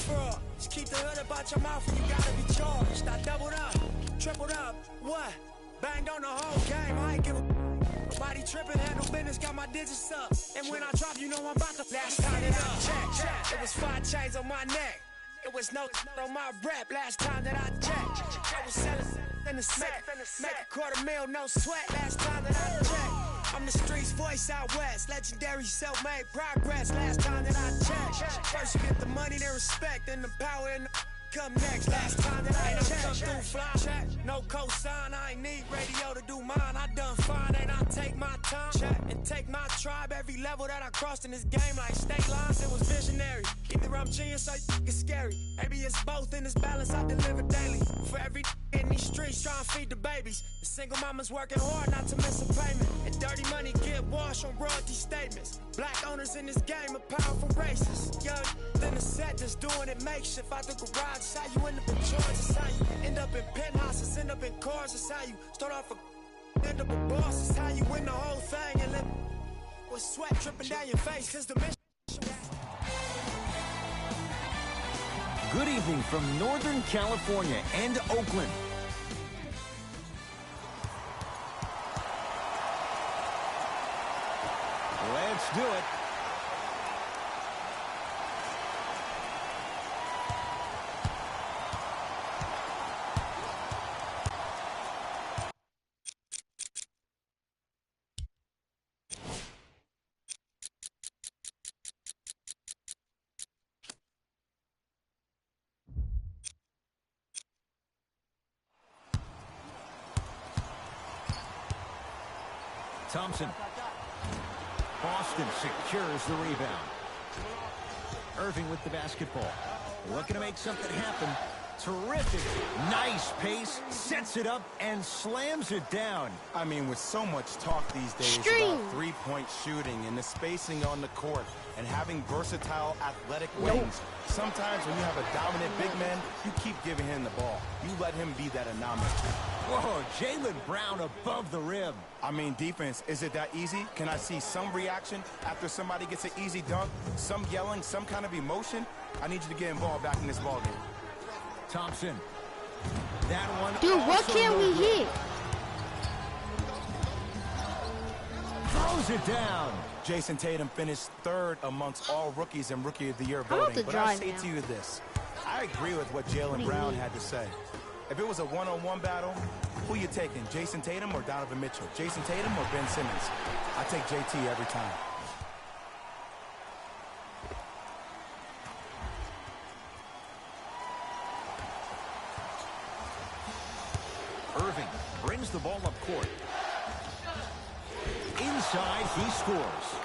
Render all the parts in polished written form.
fraud. Just keep the hood about your mouth and you gotta be charged. I doubled up, tripled up, what? Banged on the whole game, I ain't give a nobody tripping, handle business, got my digits up. And when I drop, you know I'm about to last time that I checked. It was 5 chains on my neck. It was no on my rap last time that I checked. I was selling in the sack, make $250,000, no sweat last time that I checked. I'm the streets voice out west, legendary self-made progress last time that I checked. First you get the money, then respect, then the power and the come next. Last time that I checked, come through fly, no cosign, I ain't need radio to do mine. I done fine, and I take my time and take my tribe. Every level that I crossed in this game, like state lines, it was visionary. Either I'm genius or it's scary. Maybe it's both in this balance I deliver daily. For every in these streets trying to feed the babies. The single mama's working hard not to miss a payment. And dirty money get washed on royalty statements. Black owners in this game are powerful racists. Young then the set just doing it makeshift out the garage. It's how you end up in charge. It's how you end up in penthouses, end up in cars. It's how you start off a end up a boss. It's how you win the whole thing and live with sweat dripping down your face. Cause the mission. Good evening from Northern California and Oakland. Let's do it. Thompson. Boston secures the rebound. Irving with the basketball. Looking to make something happen. Terrific. Nice pace. Sets it up and slams it down. I mean, with so much talk these days about three-point shooting and the spacing on the court and having versatile athletic wings, sometimes when you have a dominant big man, you keep giving him the ball. You let him be that anomaly. Whoa, Jaylen Brown above the rim. I mean, defense, is it that easy? Can I see some reaction after somebody gets an easy dunk? Some yelling, some kind of emotion? I need you to get involved back in this ballgame. Thompson. That one. Dude, what can we hit? Throws it down. Jason Tatum finished 3rd amongst all rookies in Rookie of the Year voting. But I say to you this. I agree with what Jaylen Brown had to say. If it was a one-on-one battle, who you taking, Jason Tatum or Donovan Mitchell? Jason Tatum or Ben Simmons? I take JT every time. Irving brings the ball up court. Inside, he scores.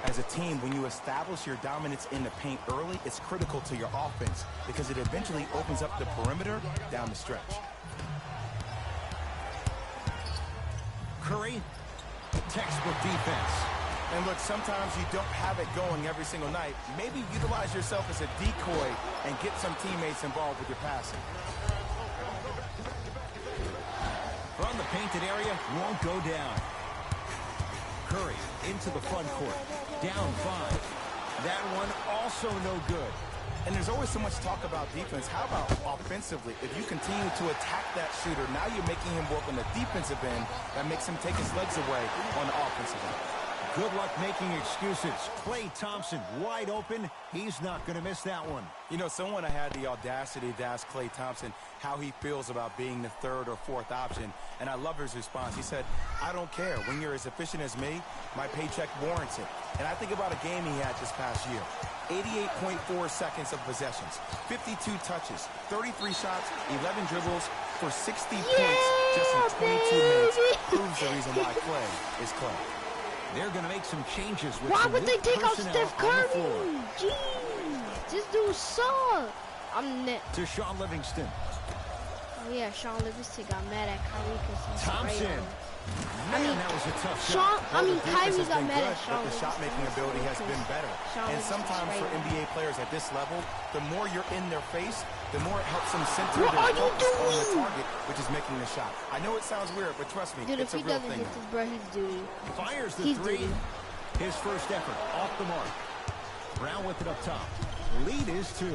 As a team, when you establish your dominance in the paint early, it's critical to your offense because it eventually opens up the perimeter down the stretch. Curry, textbook defense. And look, sometimes you don't have it going every single night. Maybe utilize yourself as a decoy and get some teammates involved with your passing. From the painted area, won't go down. Curry into the front court. Down 5. That one also no good. And there's always so much talk about defense. How about offensively? If you continue to attack that shooter, now you're making him work on the defensive end. That makes him take his legs away on the offensive end. Good luck making excuses. Klay Thompson wide open. He's not going to miss that one. You know, someone had the audacity to ask Klay Thompson how he feels about being the 3rd or 4th option. And I love his response. He said, I don't care. When you're as efficient as me, my paycheck warrants it. And I think about a game he had this past year. 88.4 seconds of possessions, 52 touches, 33 shots, 11 dribbles for 60 points just in 22 minutes. Proves the reason why Klay is Klay. They're going to make some changes with Why would they take out Steph Curry? Jeez, this dude sucks. I'm net. To Sean Livingston. Oh yeah, Sean Livingston got mad at Kyrie because he's Thompson. I mean, that was a tough shot. Kyrie got mad at Sean. Sean. The shot-making ability has been better. And sometimes for NBA players at this level, the more you're in their face, the more it helps them center their focus on the target, which is making the shot. I know it sounds weird, but trust me, dude, it's a real thing. Dude, if he doesn't hit this, bro, he's doo. Fires the 3. His first effort off the mark. Brown with it up top. Lead is 2.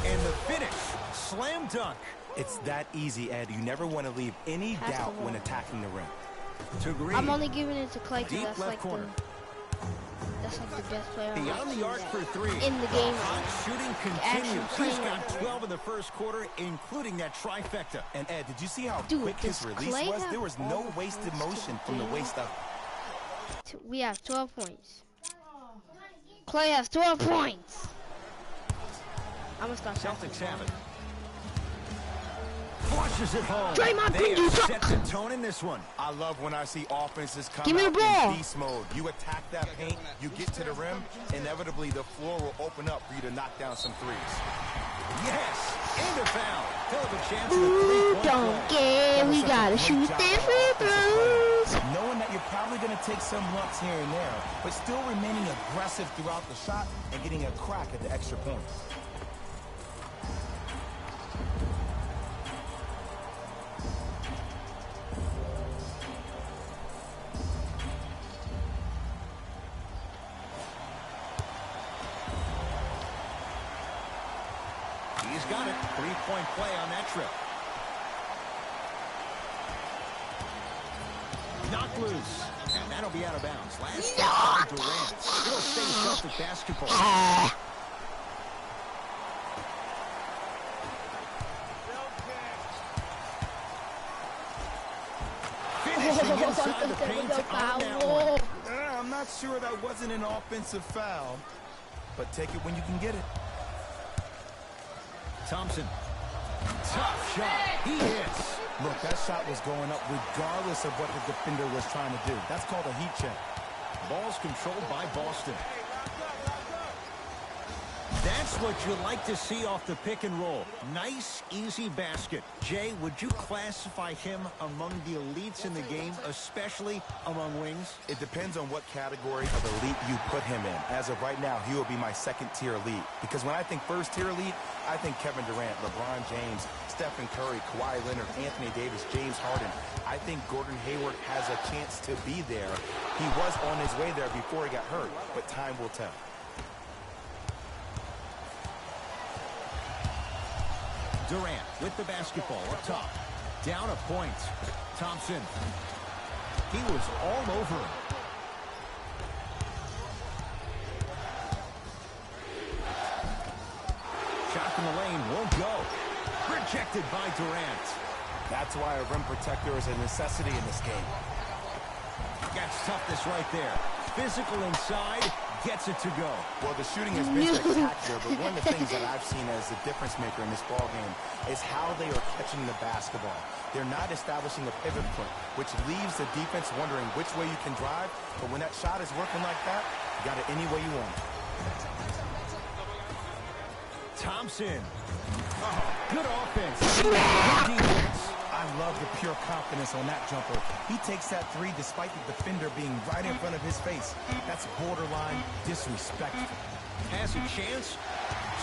And the finish, slam dunk. It's that easy, Ed. You never want to leave any doubt when attacking the rim. To Green. I'm only giving it to Clay because Deep that's left like corner. that's like the best player Beyond the arc for three. in the game. Hot shooting Actually continues. playing He's got like 12 in the first quarter, including that trifecta. And Ed, did you see how Dude, quick his does release Clay was? have There was all no the wasted points motion from the today? waist up. We have 12 points. Clay has 12 points. I'm gonna start Celtics have it. Flushes it home. Draymond, They you have suck. set the tone in this one. I love when I see offenses come Give me out the ball. in beast mode. You attack that paint, you get to the rim, inevitably the floor will open up for you to knock down some threes. Yes, and a foul. He'll have a chance at a Ooh, three-point don't play. care. That was We such a gotta great shoot job them by free the offensive throws. player. Knowing that you're probably going to take some lumps here and there, but still remaining aggressive throughout the shot and getting a crack at the extra point. He's got it. Three-point play on that trip. Knocked loose. And that'll be out of bounds. Last shot by Durant. It'll stay Celtic basketball. Finishing inside the paint on that one. I'm not sure that wasn't an offensive foul, but take it when you can get it. Thompson. Tough shot. He hits. Look, that shot was going up regardless of what the defender was trying to do. That's called a heat check. Ball's controlled by Boston. That's what you like to see off the pick and roll. Nice, easy basket. Jay, would you classify him among the elites in the game, especially among wings? It depends on what category of elite you put him in. As of right now, he will be my second-tier elite. Because when I think first-tier elite, I think Kevin Durant, LeBron James, Stephen Curry, Kawhi Leonard, Anthony Davis, James Harden. I think Gordon Hayward has a chance to be there. He was on his way there before he got hurt, but time will tell. Durant with the basketball up top. Down a point. Thompson. He was all over him. Shot from the lane won't go. Rejected by Durant. That's why a rim protector is a necessity in this game. That's toughness right there. Physical inside, gets it to go. Well, the shooting has been spectacular, but one of the things that I've seen as a difference maker in this ballgame is how they are catching the basketball. They're not establishing a pivot foot, which leaves the defense wondering which way you can drive, but when that shot is working like that, you got it any way you want. Thompson. Oh, good offense. Good defense. I love the pure confidence on that jumper. He takes that three despite the defender being right in front of his face. That's borderline disrespectful. Has a chance.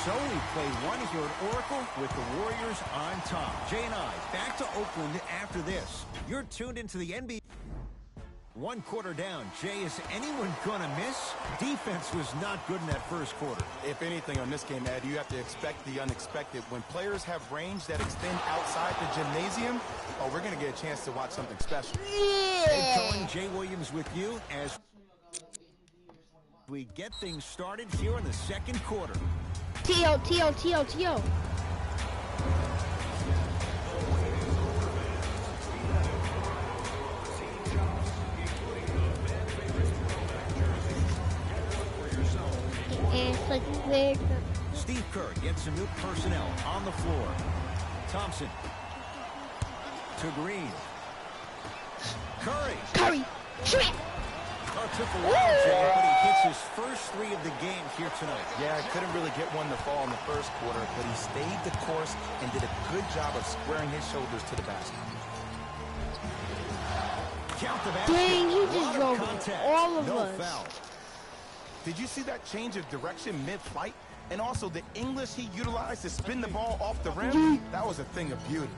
So we play one here at Oracle with the Warriors on top. Jay and I back to Oakland after this. You're tuned into the NBA. 1 quarter down. Jay, is anyone going to miss? Defense was not good in that first quarter. If anything on this game, Ed, you have to expect the unexpected. When players have range that extend outside the gymnasium, oh, we're going to get a chance to watch something special. Head coach Jay Williams with you as we get things started here in the second quarter. T.O. Steve Kerr gets some new personnel on the floor. Thompson to Green. Curry. Shoot. Took a while, Jay, but he hits his first three of the game here tonight. Yeah, couldn't really get one to fall in the first quarter, but he stayed the course and did a good job of squaring his shoulders to the basket. Count the basket. Dang, he just drove contact. all of no us. Foul. Did you see that change of direction mid-flight? And also the English he utilized to spin the ball off the rim? That was a thing of beauty.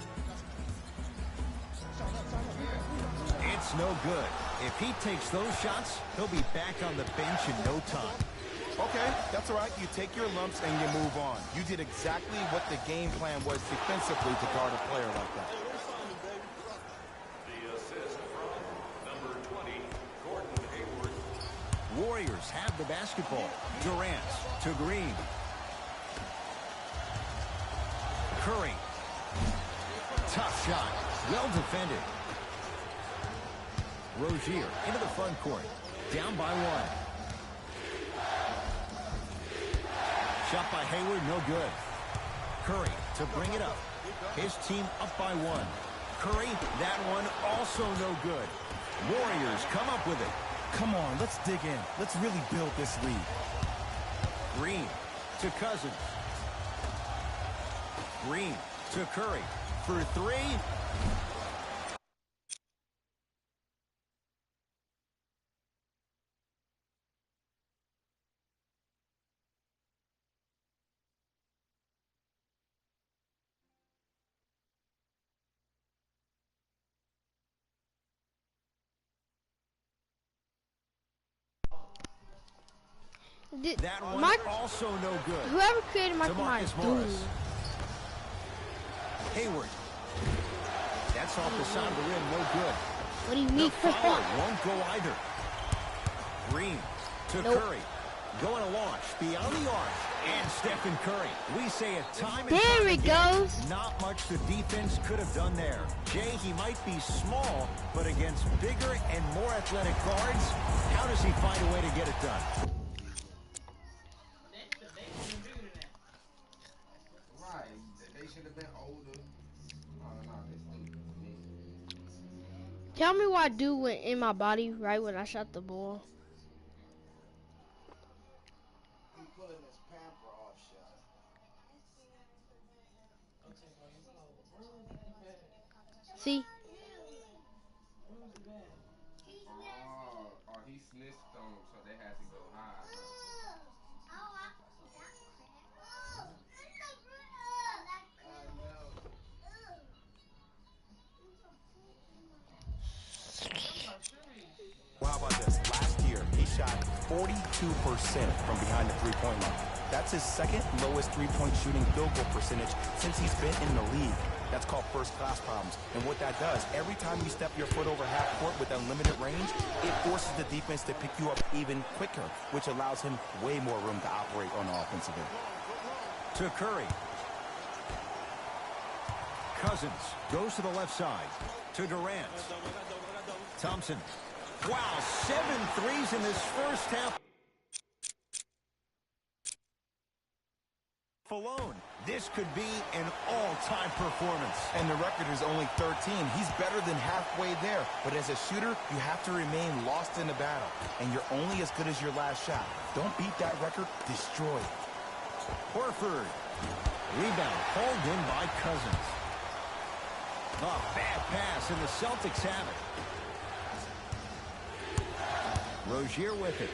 It's no good. If he takes those shots, he'll be back on the bench in no time. Okay, that's all right. You take your lumps and you move on. You did exactly what the game plan was defensively to guard a player like that. The assist from number 20, Gordon Hayward. Warriors have the basketball. Durant to Green. Curry. Tough shot. Well defended. Rozier into the front court. Down by 1. Shot by Hayward, no good. Curry to bring it up. His team up by 1. Curry, that one also no good. Warriors come up with it. Come on, let's dig in. Let's really build this lead. Green to Cousins. Green to Curry for 3. That one also no good. Whoever created Michael Myers, dude. Hayward. That's off the side of the rim, no good. What do you mean? The foul won't go either. Green to Curry. Going to launch beyond the arc. And Stephen Curry. We say it time and There time it again. goes. Not much the defense could have done there. Jay, he might be small, but against bigger and more athletic guards, how does he find a way to get it done? Tell me what I do in my body right when I shot the ball. See? Oh, he snitched on him, so they had to go high. Well, how about this? Last year, he shot 42% from behind the three-point line. That's his second lowest three-point shooting field goal percentage since he's been in the league. That's called first-class problems. And what that does, every time you step your foot over half court with unlimited range, it forces the defense to pick you up even quicker, which allows him way more room to operate on the offensive end. To Curry. Cousins goes to the left side. To Durant. Thompson. Wow, 7 threes in this first half alone. This could be an all-time performance. And the record is only 13. He's better than halfway there. But as a shooter, you have to remain lost in the battle. And you're only as good as your last shot. Don't beat that record, destroy it. Horford. Rebound hauled in by Cousins. A bad pass, and the Celtics have it. Rozier with it.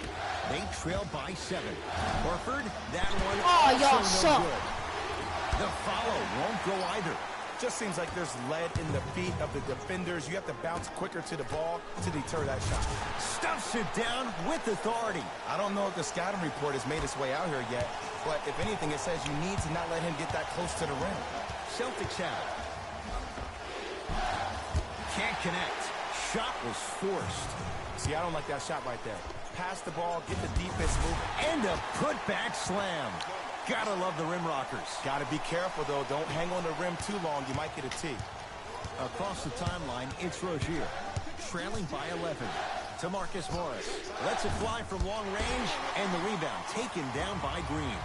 They trail by 7. Horford, that one y'all also suck. no good. The follow won't go either. Just seems like there's lead in the feet of the defenders. You have to bounce quicker to the ball to deter that shot. Stuffs it down with authority. I don't know if the scouting report has made its way out here yet, but if anything, it says you need to not let him get that close to the rim. Celtics have it. Can't connect. Shot was forced. See, I don't like that shot right there. Pass the ball, get the defense moving. And a putback slam. Gotta love the rim rockers. Gotta be careful, though. Don't hang on the rim too long. You might get a tee. Across the timeline, it's Rozier. Trailing by 11. To Marcus Morris. Lets it fly from long range, and the rebound taken down by Green.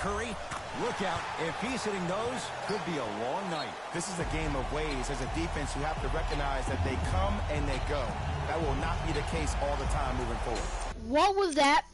Curry, look out. If he's hitting those, could be a long night. This is a game of waves. As a defense, you have to recognize that they come and they go. That will not be the case all the time moving forward. What was that?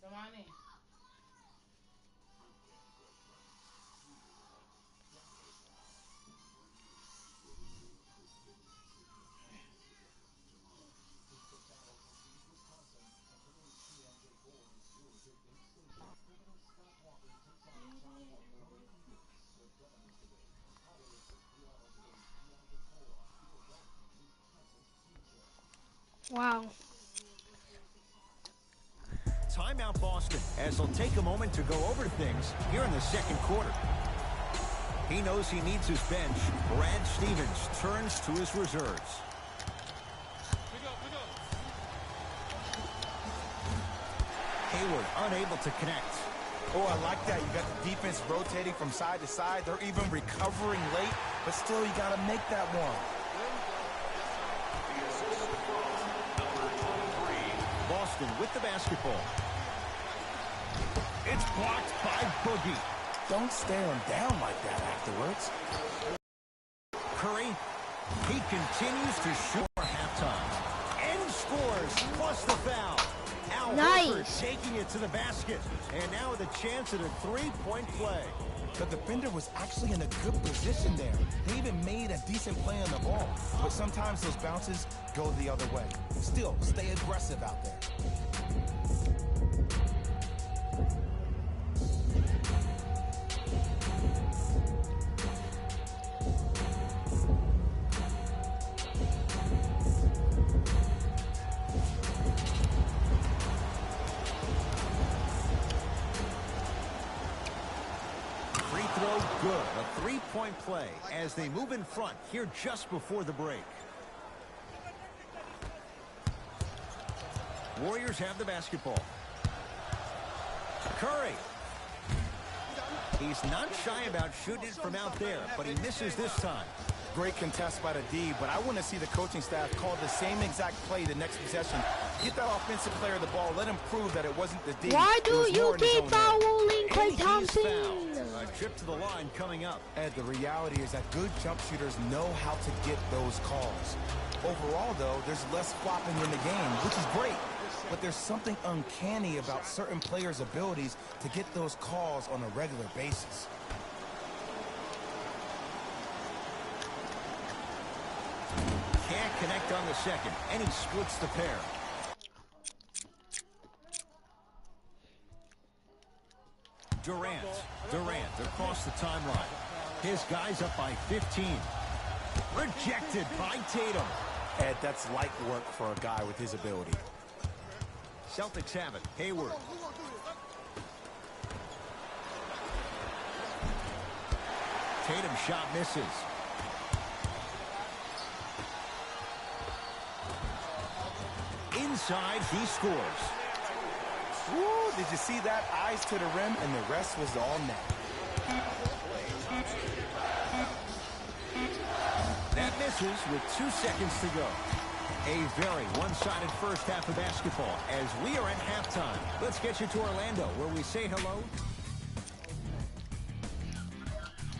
Somebody. Wow. Timeout Boston, as they'll take a moment to go over things here in the second quarter. He knows he needs his bench. Brad Stevens turns to his reserves. Hayward unable to connect. Oh, I like that. You got the defense rotating from side to side. They're even recovering late, but still you got to make that one. Boston with the basketball. It's blocked by Boogie. Don't stare him down like that afterwards. Curry, he continues to shoot for halftime. And scores, plus the foul. Al Horford taking it to the basket. And now with a chance at a three-point play. The defender was actually in a good position there. They even made a decent play on the ball. But sometimes those bounces go the other way. Still, stay aggressive out there. Good. A three-point play as they move in front here just before the break. Warriors have the basketball. Curry. He's not shy about shooting it from out there, but he misses this time. Great contest by the D, but I want to see the coaching staff call the same exact play the next possession. Get that offensive player the ball. Let him prove that it wasn't the D. Why do you keep fouling Klay Thompson? A trip to the line coming up. And the reality is that good jump shooters know how to get those calls. Overall, though, there's less flopping in the game, which is great. But there's something uncanny about certain players' abilities to get those calls on a regular basis. Can't connect on the second, and he splits the pair. Durant across the timeline. His guy's up by 15. Rejected by Tatum. Ed, that's light work for a guy with his ability. Celtics have it. Hayward. Tatum shot misses. Inside, he scores. Woo, did you see that? Eyes to the rim, and the rest was all net. That misses with 2 seconds to go. A very one-sided first half of basketball as we are at halftime. Let's get you to Orlando, where we say hello.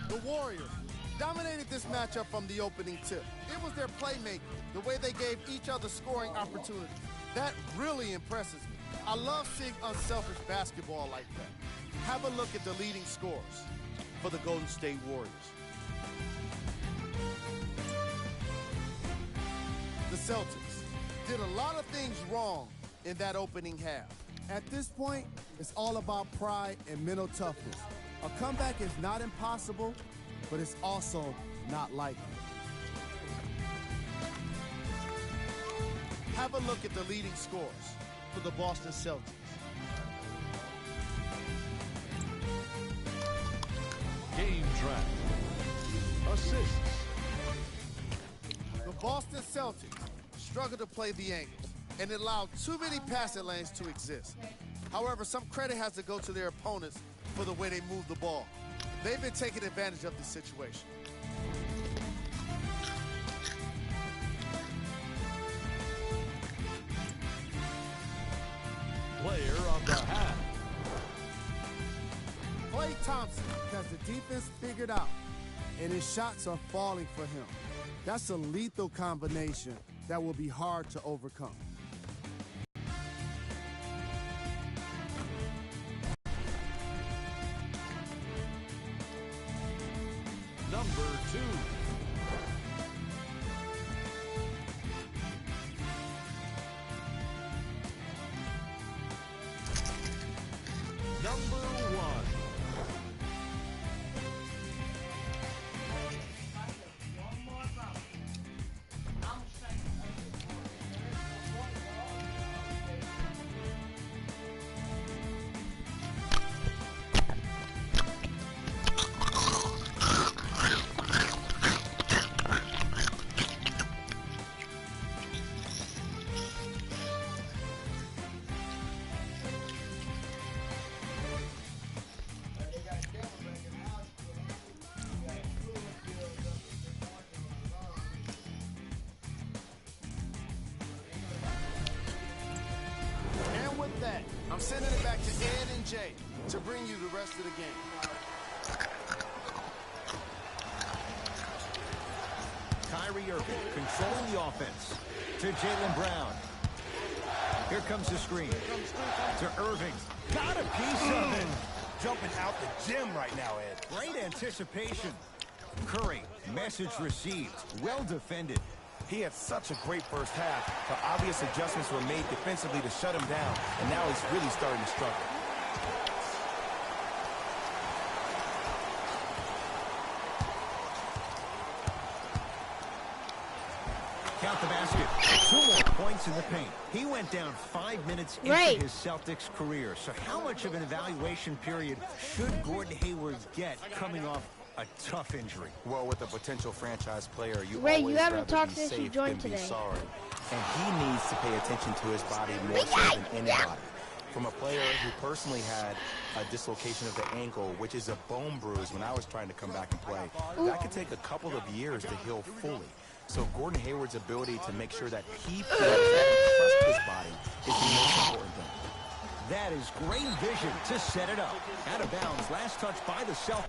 The Warriors dominated this matchup from the opening tip. It was their playmaking, the way they gave each other scoring opportunities. That really impresses me. I love seeing unselfish basketball like that. Have a look at the leading scores for the Golden State Warriors. The Celtics did a lot of things wrong in that opening half. At this point, it's all about pride and mental toughness. A comeback is not impossible, but it's also not likely. Have a look at the leading scores for the Boston Celtics. Game track. Assists. The Boston Celtics struggled to play the angles, and it allowed too many passing lanes to exist. However, some credit has to go to their opponents for the way they move the ball. They've been taking advantage of the situation. Player of the half. Klay Thompson has the defense figured out, and his shots are falling for him. That's a lethal combination that will be hard to overcome. Number 2. Number 1. I'm sending it back to Ed and Jay to bring you the rest of the game. Kyrie Irving controlling the offense to Jaylen Brown. Here comes the screen to Irving. Got a piece of it. Jumping out the gym right now, Ed. Great anticipation. Curry, message received. Well defended. He had such a great first half, but obvious adjustments were made defensively to shut him down, and now he's really starting to struggle. Count the basket. 2 more points in the paint. He went down 5 minutes into his Celtics career. So how much of an evaluation period should Gordon Hayward get coming off a tough injury? Well, with a potential franchise player, you Ray, always you haven't rather talked be since you safe joined than be today. sorry. And he needs to pay attention to his body more so than anybody. From a player who personally had a dislocation of the ankle, which is a bone bruise when I was trying to come back and play, that could take a couple of years to heal fully. So Gordon Hayward's ability to make sure that he feels that he trusts his body is the most important thing. That is great vision to set it up. Out of bounds, last touch by the Celtics.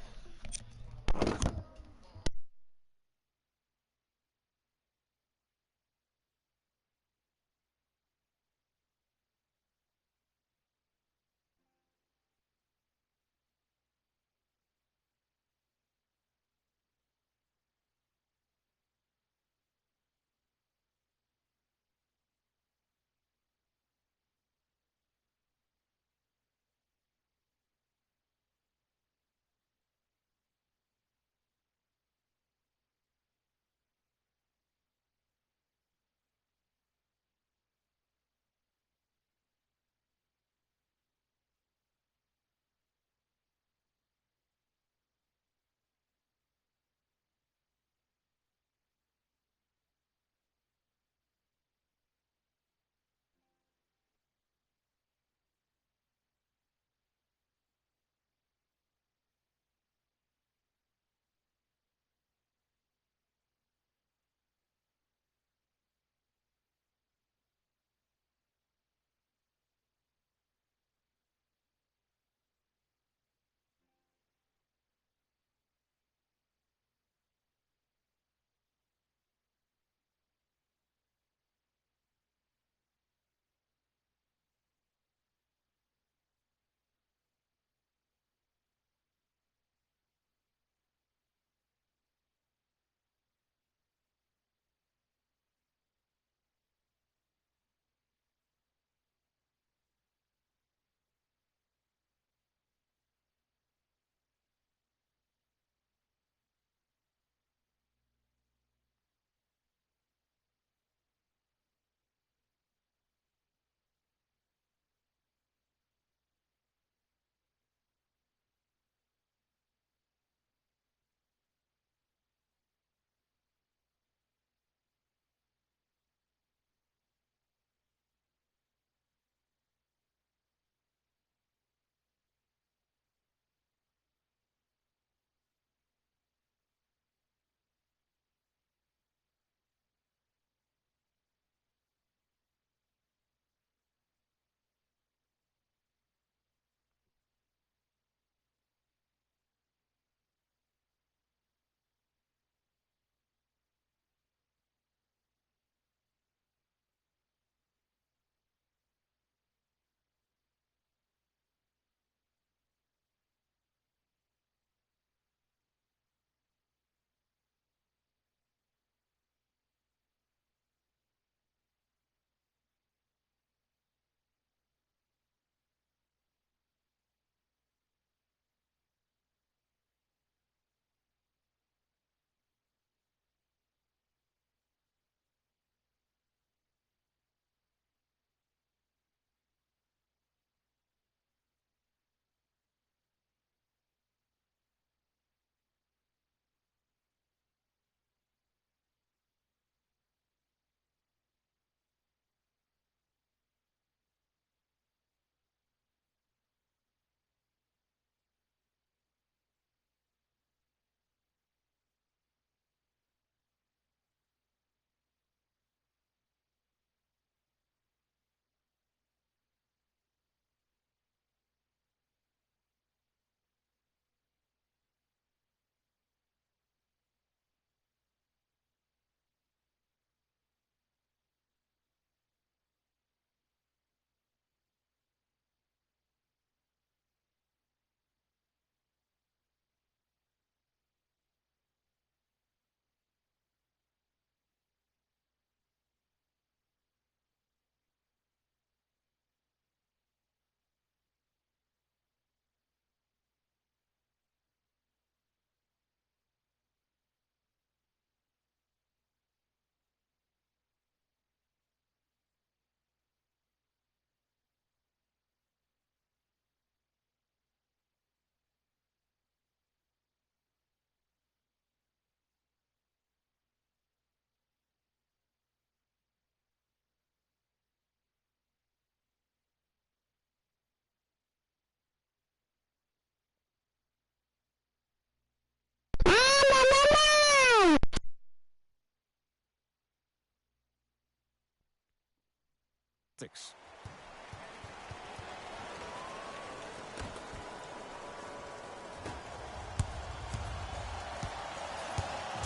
Six.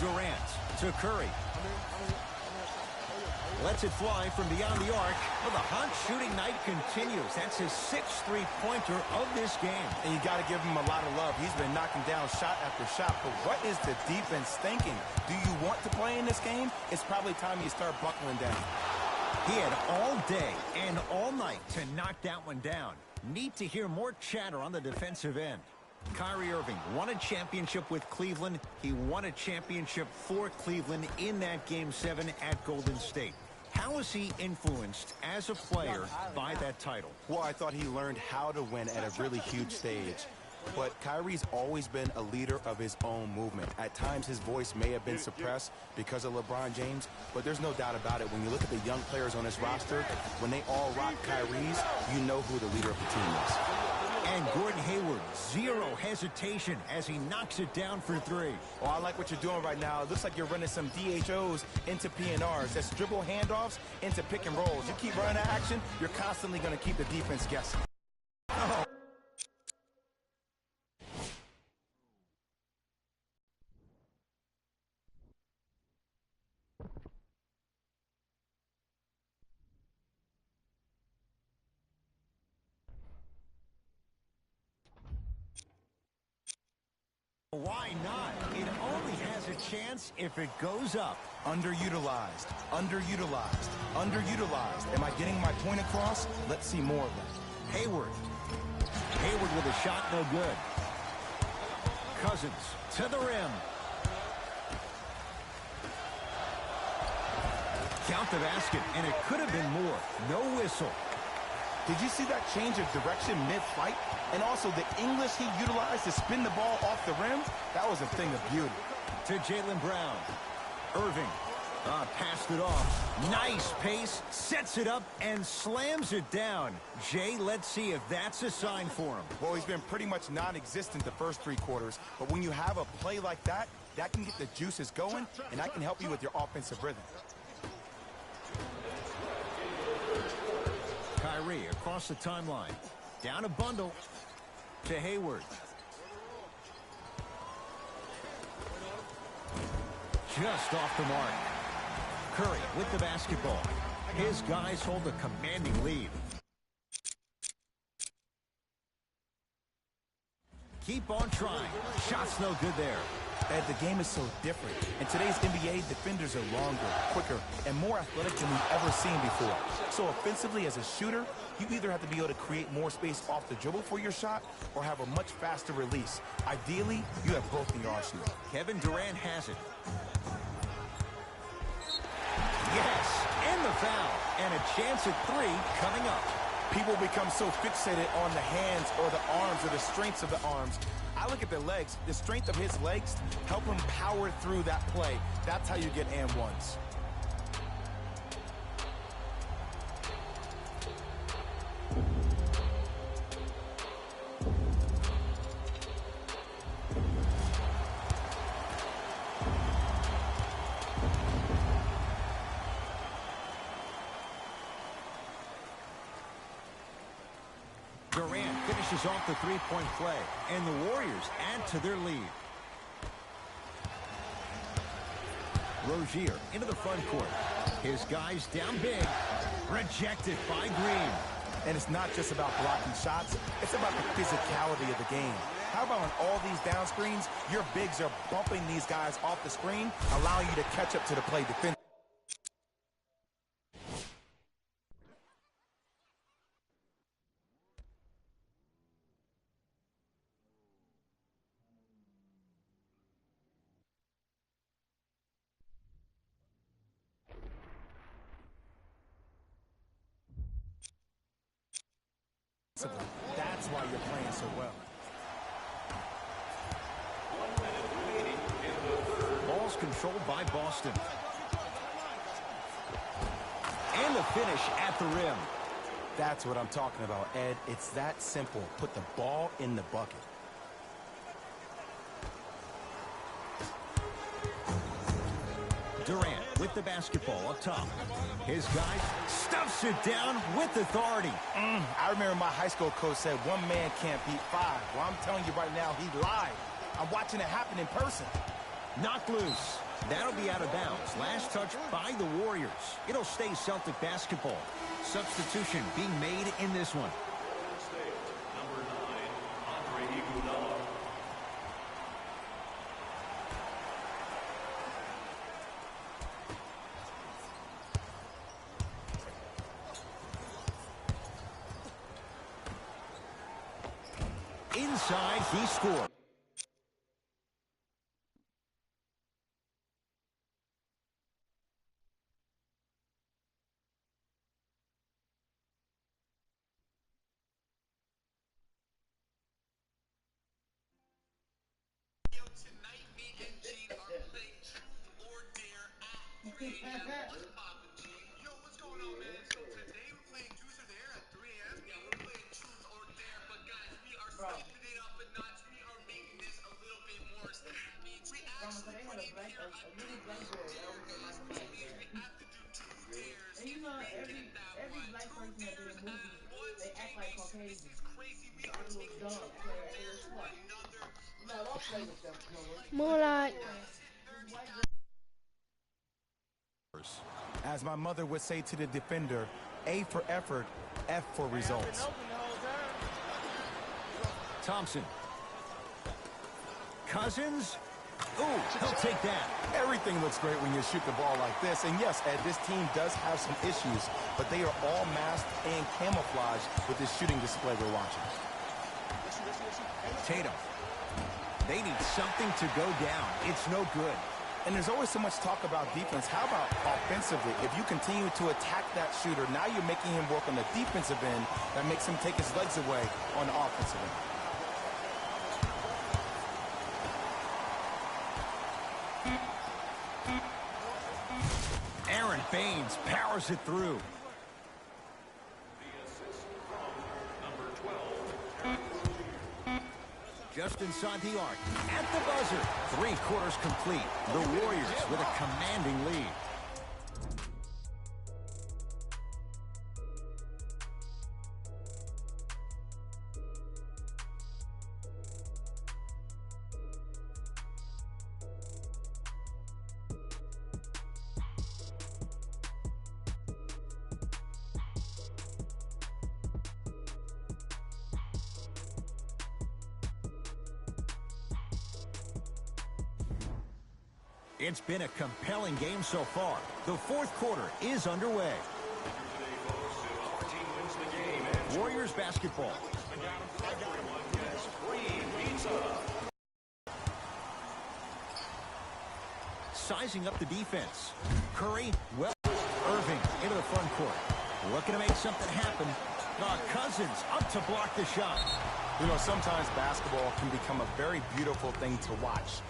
Durant to Curry. Lets it fly from beyond the arc. Well, the hot shooting night continues. That's his 6th three-pointer of this game. And you got to give him a lot of love. He's been knocking down shot after shot. But what is the defense thinking? Do you want to play in this game? It's probably time you start buckling down. He had all day and all night to knock that one down. Neat to hear more chatter on the defensive end. Kyrie Irving won a championship with Cleveland. He won a championship for Cleveland in that Game 7 at Golden State. How is he influenced as a player by that title? Well, I thought he learned how to win at a really huge stage. But Kyrie's always been a leader of his own movement. At times, his voice may have been suppressed because of LeBron James, but there's no doubt about it. When you look at the young players on this roster, when they all rock Kyrie's, you know who the leader of the team is. And Gordon Hayward, zero hesitation as he knocks it down for three. Oh, I like what you're doing right now. It looks like you're running some DHOs into PNRs. That's dribble handoffs into pick and rolls. You keep running that action, you're constantly going to keep the defense guessing. Oh. Why not? It only has a chance if it goes up. Underutilized, underutilized, underutilized. Am I getting my point across? Let's see more of that. Hayward. Hayward with a shot, no good. Cousins to the rim. Count the basket, and it could have been more. No whistle. Did you see that change of direction mid-flight? And also the English he utilized to spin the ball off the rim? That was a thing of beauty. To Jaylen Brown. Irving. Passed it off. Nice pace. Sets it up and slams it down. Jay, let's see if that's a sign for him. Well, he's been pretty much non-existent the first 3 quarters. But when you have a play like that, that can get the juices going, and that can help you with your offensive rhythm. Kyrie across the timeline. Down a bundle to Hayward. Just off the mark. Curry with the basketball. His guys hold a commanding lead. Keep on trying. Shot's no good there. Ed, the game is so different. In today's NBA, defenders are longer, quicker, and more athletic than we've ever seen before. So offensively, as a shooter, you either have to be able to create more space off the dribble for your shot or have a much faster release. Ideally, you have both in your arsenal. Kevin Durant has it. Yes, and the foul. And a chance at 3 coming up. People become so fixated on the hands or the arms or the strengths of the arms. I look at the legs. The strength of his legs help him power through that play. That's how you get and ones. Durant finishes off the three-point play, and the Warriors add to their lead. Rozier into the front court. His guys down big. Rejected by Green. And it's not just about blocking shots. It's about the physicality of the game. How about on all these down screens, your bigs are bumping these guys off the screen, allowing you to catch up to the play defensively. That's why you're playing so well. Ball's controlled by Boston. And the finish at the rim. That's what I'm talking about, Ed. It's that simple. Put the ball in the bucket. Durant with the basketball up top. His guy stuffs it down with authority. I remember my high school coach said one man can't beat five. Well, I'm telling you right now, he lied. I'm watching it happen in person. Knocked loose. That'll be out of bounds. Last touch by the Warriors. It'll stay Celtic basketball. Substitution being made in this one. Number 9, Andre Iguodala. Inside, he scored. Tonight, me and Gene are playing Truth or Dare at 3 a.m. What's poppin', Gene? Yo, what's going on, man? So today we're playing Truth or Dare at 3 a.m.? Yeah, we're playing Truth or Dare, but guys, we are stepping it up a notch. We are making this a little bit more savage. We actually put in here a Truth or Dare quiz, which means we have to do 2 dares. And you know, every black person that did a movie, they act like Caucasian. This is crazy. We are taking Truth or Dare to another More like. As my mother would say to the defender, A for effort, F for results. Thompson. Cousins. Ooh, he'll take that. Everything looks great when you shoot the ball like this. And yes, Ed, this team does have some issues, but they are all masked and camouflaged with this shooting display we're watching. Tatum. They need something to go down. It's no good. And there's always so much talk about defense. How about offensively? If you continue to attack that shooter, now you're making him work on the defensive end. That makes him take his legs away on the offensive end. Aaron Baines powers it through. The assist from number 12. Just inside the arc. At the buzzer. 3 quarters complete. The Warriors with a commanding lead. It's been a compelling game so far. The 4th quarter is underway. Today, folks, if our team wins the game and Warriors basketball. everyone gets free pizza. Sizing up the defense. Curry, well, Irving into the front court. Looking to make something happen. Cousins up to block the shot. You know, sometimes basketball can become a very beautiful thing to watch.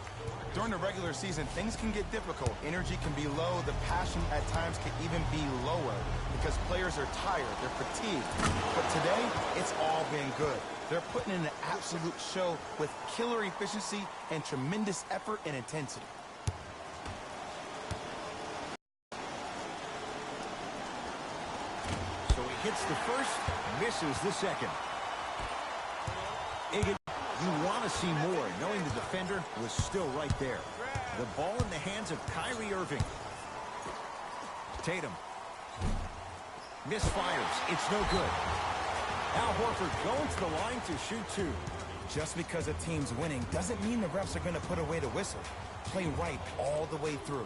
During the regular season, things can get difficult. Energy can be low. The passion at times can even be lower because players are tired. They're fatigued. But today, it's all been good. They're putting in an absolute show with killer efficiency and tremendous effort and intensity. So he hits the first, misses the second. You want to see more, knowing the defender was still right there. The ball in the hands of Kyrie Irving. Tatum. Misfires. It's no good. Al Horford going to the line to shoot 2. Just because a team's winning doesn't mean the refs are going to put away the whistle. Play right all the way through.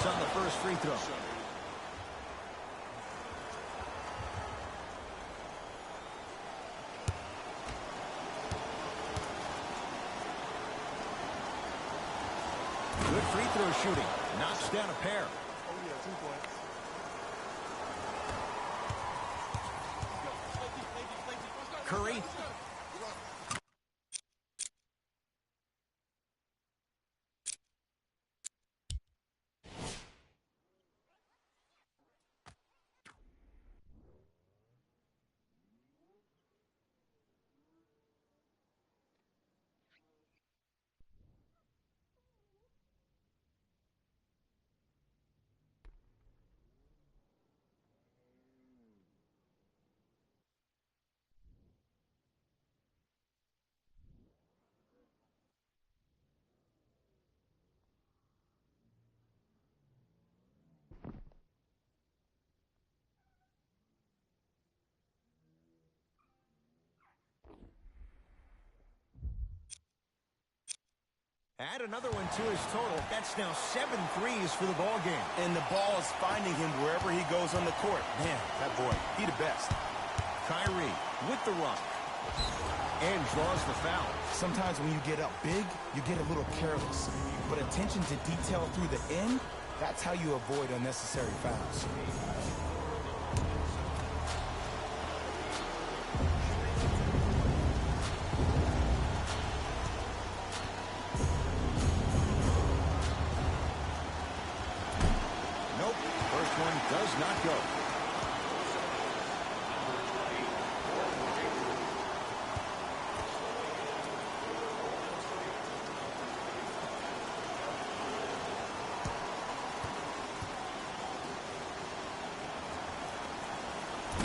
On the first free throw. Good free throw shooting. Knocks down a pair. Curry. Add another one to his total. That's now 7 threes for the ball game. And the ball is finding him wherever he goes on the court. Man, that boy, he the best. Kyrie with the run. And draws the foul. Sometimes when you get up big, you get a little careless. But attention to detail through the end, that's how you avoid unnecessary fouls. Nope, first one does not go.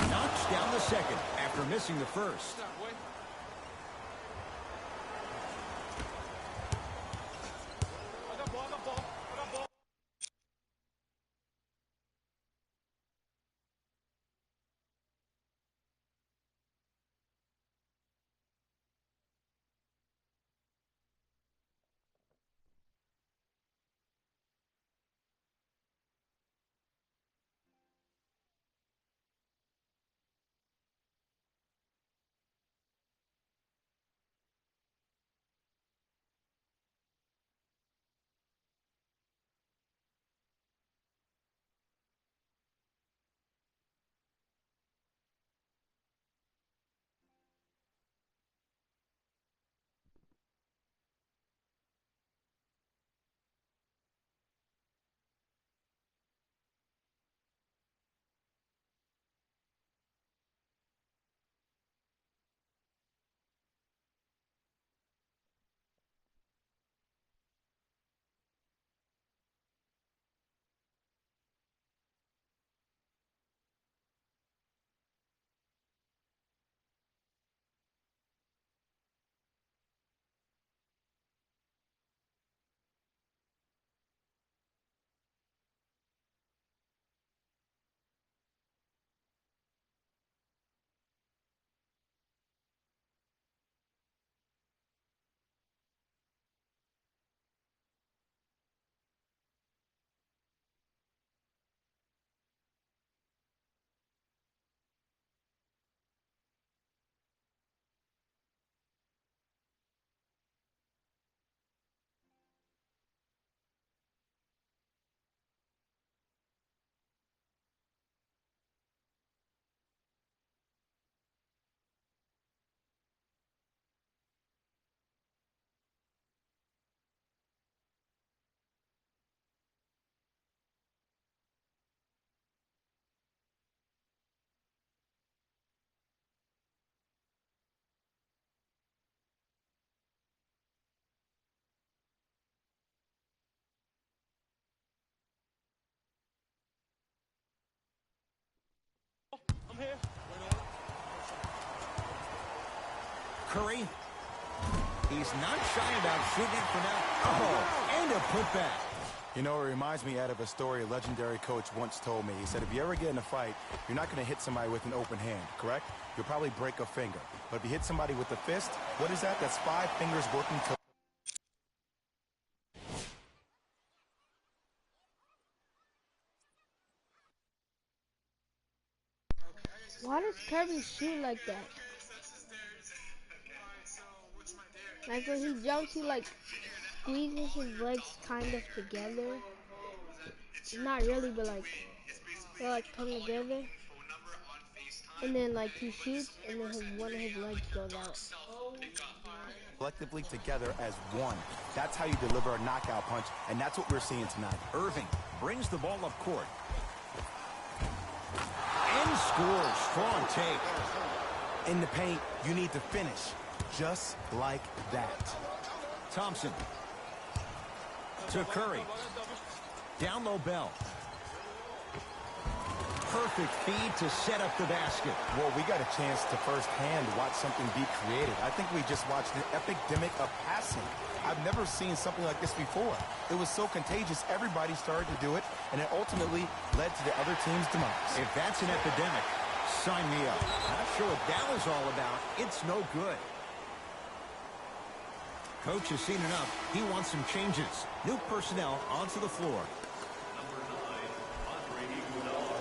Knocks down the second after missing the first. Curry. He's not shy about shooting it from out. Oh, and a putback. You know, it reminds me out of a story a legendary coach once told me. He said, if you ever get in a fight, you're not going to hit somebody with an open hand, correct? You'll probably break a finger. But if you hit somebody with a fist, what is that? That's 5 fingers working to... Why does Kirby shoot like that? Like when he jumps, he like squeezes his legs kind of together. Not really, but like they like come together. And then like he shoots, and then one of his legs goes out. collectively together as one. That's how you deliver a knockout punch, and that's what we're seeing tonight. Irving brings the ball up court. And scores. Strong take. In the paint, you need to finish. Just like that. Thompson. To Curry. Down low, Bell. Perfect feed to set up the basket. Well, we got a chance to firsthand watch something be created. I think we just watched an epidemic of passing. I've never seen something like this before. It was so contagious, everybody started to do it, and it ultimately led to the other team's demise. If that's an epidemic, sign me up. Not sure what that was all about. It's no good. Coach has seen enough. He wants some changes. New personnel onto the floor. Number 9, Andre Iguodala.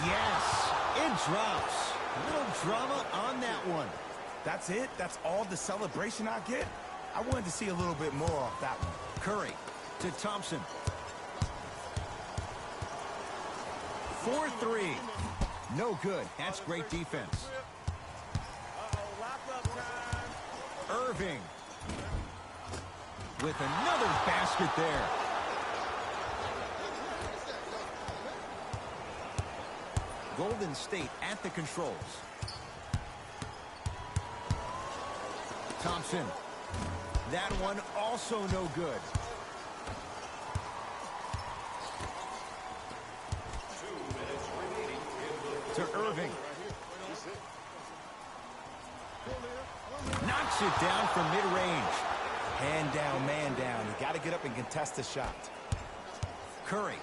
Yes, it drops. A little drama on that one. That's it? That's all the celebration I get? I wanted to see a little bit more off that one. Curry to Thompson. 4-3. No good. That's great defense. Irving with another basket there. Golden State at the controls. Thompson. That one also no good. 2 minutes remaining in the To Irving. Knocks it down from mid-range. Hand down, man down. You got to get up and contest the shot. Curry.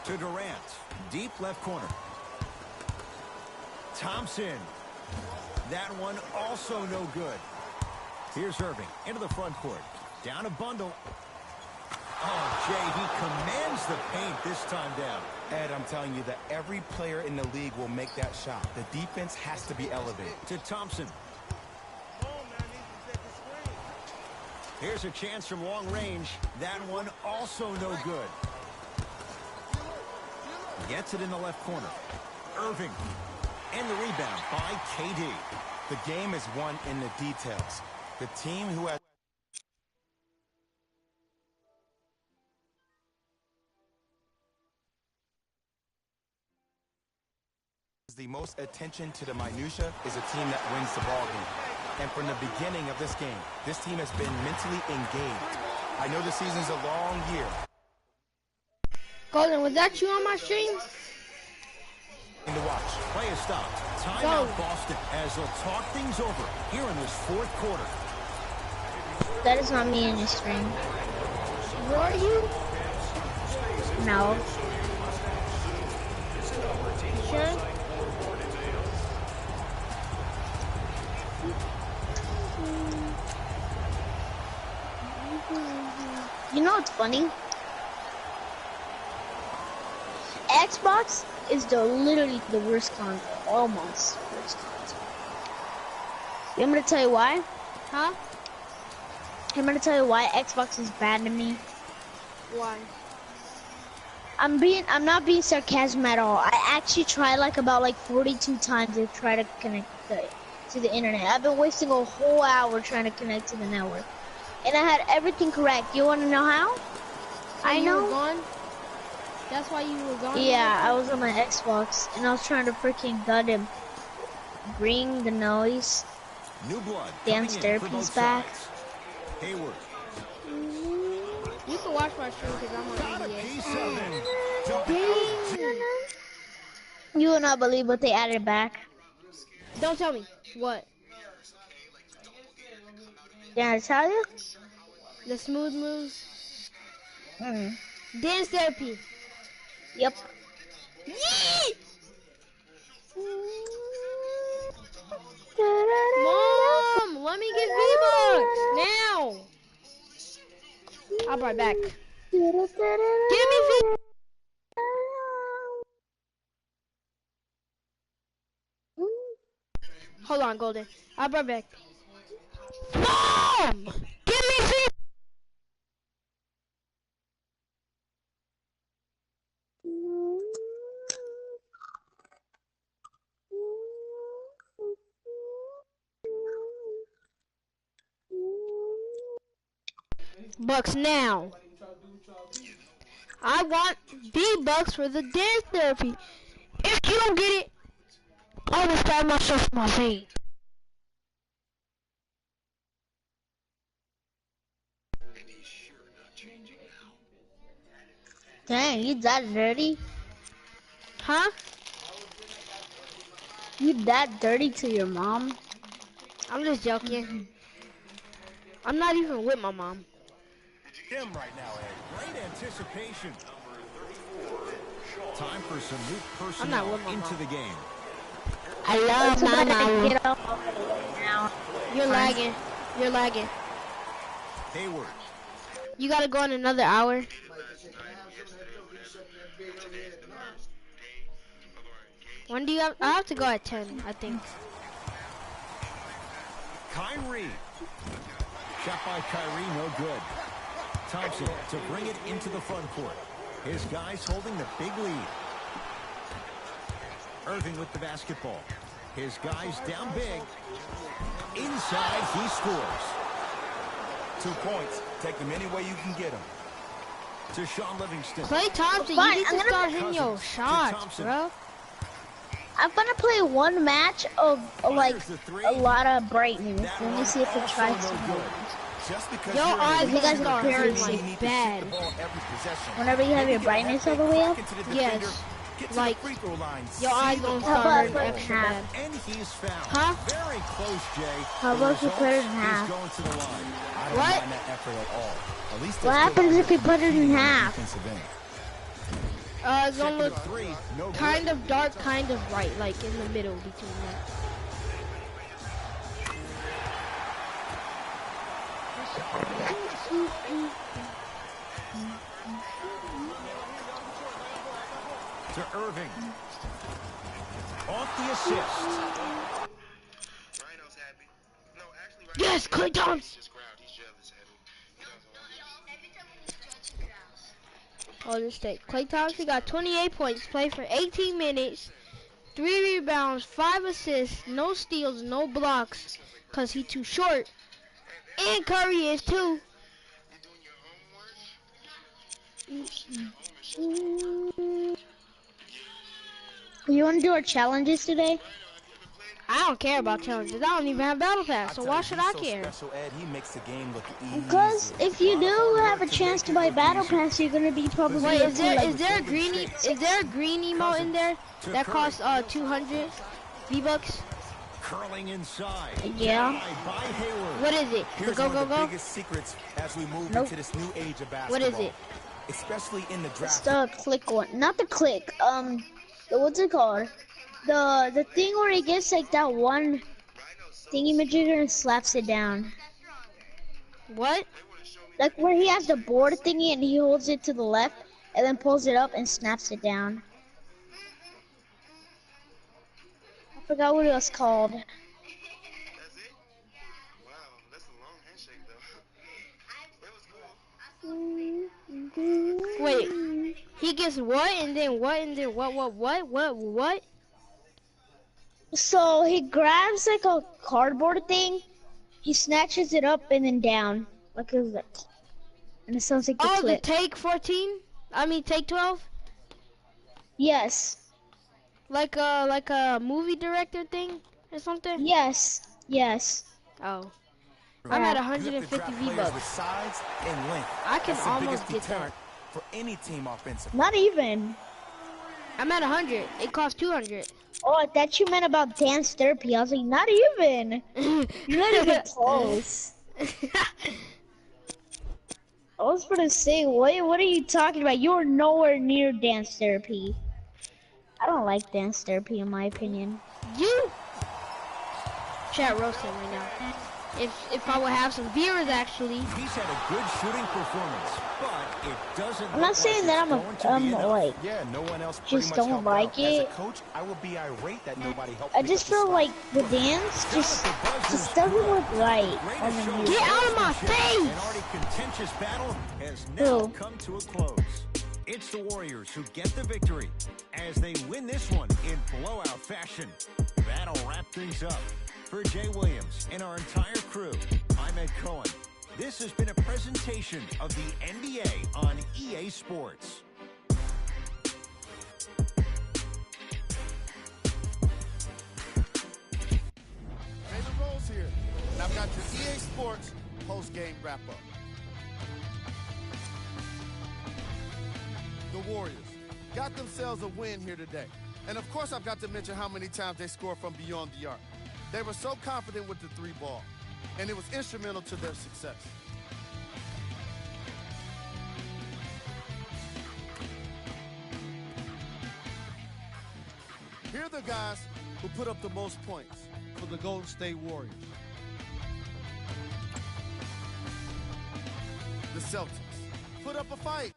To Durant. Deep left corner. Thompson. That one also no good. Here's Irving into the front court. Down a bundle. Oh, Jay, he commands the paint this time down. Ed, I'm telling you that every player in the league will make that shot. The defense has to be elevated. To Thompson. Here's a chance from long range. That one also no good. Gets it in the left corner. Irving. And the rebound by KD. The game is won in the details. The team who has the most attention to the minutia is a team that wins the ball game. And from the beginning of this game, this team has been mentally engaged. I know the season's a long year. Golden, was that you on my stream? To watch. Play is stopped. Timeout Boston as they'll talk things over here in this fourth quarter. That is not me in your stream. Where are you? No. Sure? You know what's funny? Xbox is literally the worst console. Almost worst console. I'm gonna tell you why. Huh? I'm gonna tell you why Xbox is bad to me. Why? I'm not being sarcasm at all. I actually tried about 42 times to try to connect to the internet. I've been wasting a whole hour trying to connect to the network. And I had everything correct. You wanna know how? So I you know. were gone? That's why you were gone? Yeah, I was on my Xbox and I was trying to freaking gut him. Bring the noise. New blood. Dance therapy's back. Hayward. You can watch my stream because I'm on Got a NBA. piece of him. You will not believe what they added back. Don't tell me. What? Did I tell you? The smooth moves? Mm. Dance therapy. Yep. Yee! Mom, let me get V-Bucks now. I'll be right back. Give me V. Hold on, Golden. I'll be right back. Mom, give me V. Bucks now. I want V-Bucks for the dance therapy. If you don't get it, I will stab myself in my vein. Dang, you that dirty? Huh? You that dirty to your mom? I'm just joking. I'm not even with my mom. Him right now, Ed. Great anticipation. Time for some new I'm not personnel with my into mom. the game. I love my mama. Get off of it now. You're lagging. You're lagging. Hayward. You gotta go in another hour. When do you have? I have to go at 10, I think. Kyrie. Shot by Kyrie, no good. Thompson to bring it into the front court. His guys holding the big lead. Irving with the basketball. His guys down big. Inside, he scores. 2 points. Take them any way you can get them. To Sean Livingston. Clay Thompson, Fine, you need I'm to gonna start put hitting your Cousins to shots, Thompson. bro. I'm gonna play one match of like Fires the three. a lot of brightness. That Let me one see if it also tries no to good. move. Just because Your you're eyes, in the you guys lead, are doesn't hurting mean like you need to shoot bad. the ball every possession. Whenever you have your brightness all the way up. Yes. Get to Like, the free throw line. Your See eyes the gonna ball. How start about hurting put it in extra half? bad. And he's fouled. Huh? Very close, Jay. How The about you put it in result, half? He's going to the line. I don't What? mind that effort at all. At least What happens if you put it in half? Defensive end. It's gonna look Three, no good. kind of dark, kind of bright, like in the middle between that. To Irving. Off the assist. Rhino's happy. No, actually, Rhino's Yes, Clay Thompson. just ground. He's jealous at him. He doesn't want Oh, this state. Clay Thompson got 28 points, played for 18 minutes, 3 rebounds, 5 assists, no steals, no blocks, cause he too short. And Curry is too. You want to do our challenges today? I don't care about challenges. I don't even have battle pass, so why should I care? Special, Ed. He makes the game look easy. Because if you do have a chance to buy Battle Pass, you're gonna be probably Wait, up to, like, is there a green emote in there that costs 200 V-Bucks? Curling inside. Yeah. By Hayward. What is it? The Here's go one go of the go? biggest secrets as we move Nope. into this new age of What basketball. is it? Especially in the It's draft. the click one, not the click. What's it called? The thing where he gets like that one thingy majigger and slaps it down. What? Like where he has the board thingy and he holds it to the left and then pulls it up and snaps it down. I forgot what it was called. That's it? Wow, that's a long handshake, though. It was cool. Wait, he gets what and then what and then what? So he grabs like a cardboard thing, he snatches it up and then down. Like it was like, and it sounds like the Oh, the clip. take 14? I mean take 12? Yes. Like a movie director thing or something? Yes. Yes. Oh. I'm at You have to 150 draft players with V-Bucks. size and length. I can That's the almost biggest get deterrent for any team offensively. Not even. I'm at 100. It costs 200. Oh, I thought you meant about dance therapy. I was like, not even. You're not even close. I was gonna say, what are you talking about? You're nowhere near dance therapy. I don't like dance therapy in my opinion. You chat roasting right now. If I would have some viewers actually. He's had a good shooting performance, but it doesn't. I'm not saying that I'm like, Yeah, no one else just pretty much don't helped like out. As a it. coach, I would be irate that nobody helped. I pick just up the feel slack. like the dance just doesn't look right on the music. Get out of my An face! already contentious battle has now Who? come to a close. It's the Warriors who get the victory as they win this one in blowout fashion. That'll wrap things up. For Jay Williams and our entire crew, I'm Ed Cohen. This has been a presentation of the NBA on EA Sports. David Rose here, and I've got your EA Sports post-game wrap-up. The Warriors got themselves a win here today. And of course, I've got to mention how many times they scored from beyond the arc. They were so confident with the three ball. and it was instrumental to their success. Here are the guys who put up the most points for the Golden State Warriors. The Celtics put up a fight.